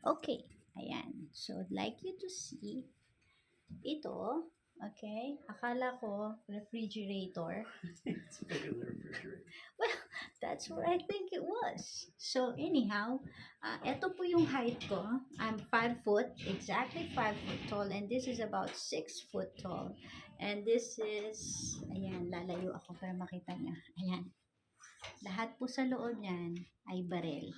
Okay, ayan. So, I'd like you to see ito. Okay, akala ko refrigerator. It's bigger than a refrigerator. Well, that's what I think it was. So anyhow, ito po yung height ko. I'm 5 foot, exactly 5 foot tall, and this is about 6 foot tall. And this is, ayan, lalayo ako para makita niya. Ayan. Lahat po sa loob niyan ay baril.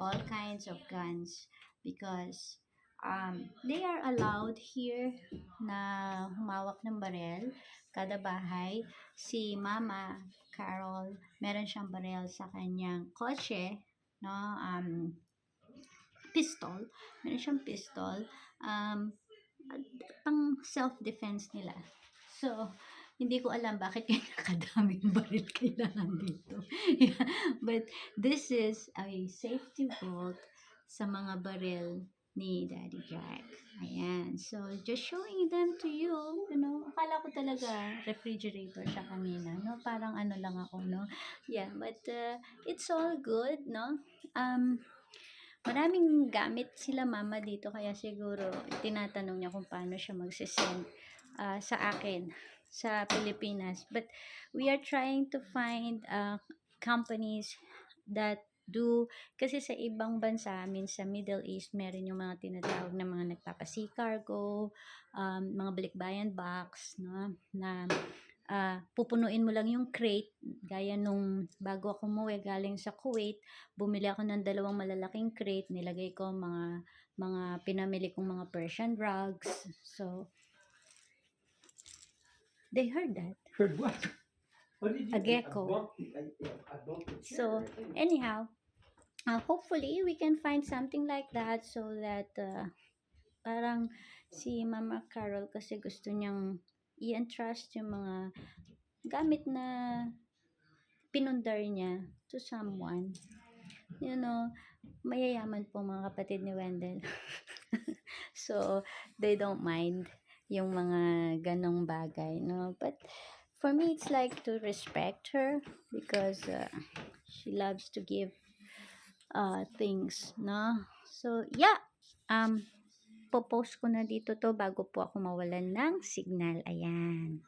All kinds of guns because they are allowed here na humawak ng baril. Kada bahay, si Mama Carol, meron siyang baril sa kanyang kotse, no? Pistol. Meron siyang pistol. Pang self-defense nila. So, hindi ko alam bakit kaya nakadaming baril kailangan dito. Yeah. But this is a safety vault sa mga baril ni Daddy Jack. Ayan. So, just showing them to you, you know, akala ko talaga refrigerator siya kanina, no? Parang ano lang ako, no? Yeah, but it's all good, no? Maraming gamit sila mama dito kaya siguro tinatanong niya kung paano siya magsisend sa akin sa Pilipinas. But we are trying to find companies that do, kasi sa ibang bansa, sa Middle East, meron yung mga tinatawag na mga nagpapasea cargo, mga balikbayan box, no, na pupunuin mo lang yung crate, gaya nung bago ako umuwi galing sa Kuwait, bumili ako ng 2 malalaking crate, nilagay ko mga pinamili kong mga Persian rugs. So, they heard that. Heard what? What did you A gecko. I bumped the chair. So, anyhow, hopefully we can find something like that so that parang si Mama Carol kasi gusto niyang i-entrust yung mga gamit na pinundar niya to someone. You know, mayayaman po mga kapatid ni Wendell. So, they don't mind yung mga ganong bagay, no? But for me, it's like to respect her because she loves to give things, no? So, yeah. Popost ko na dito to bago po ako mawalan ng signal. Ayan.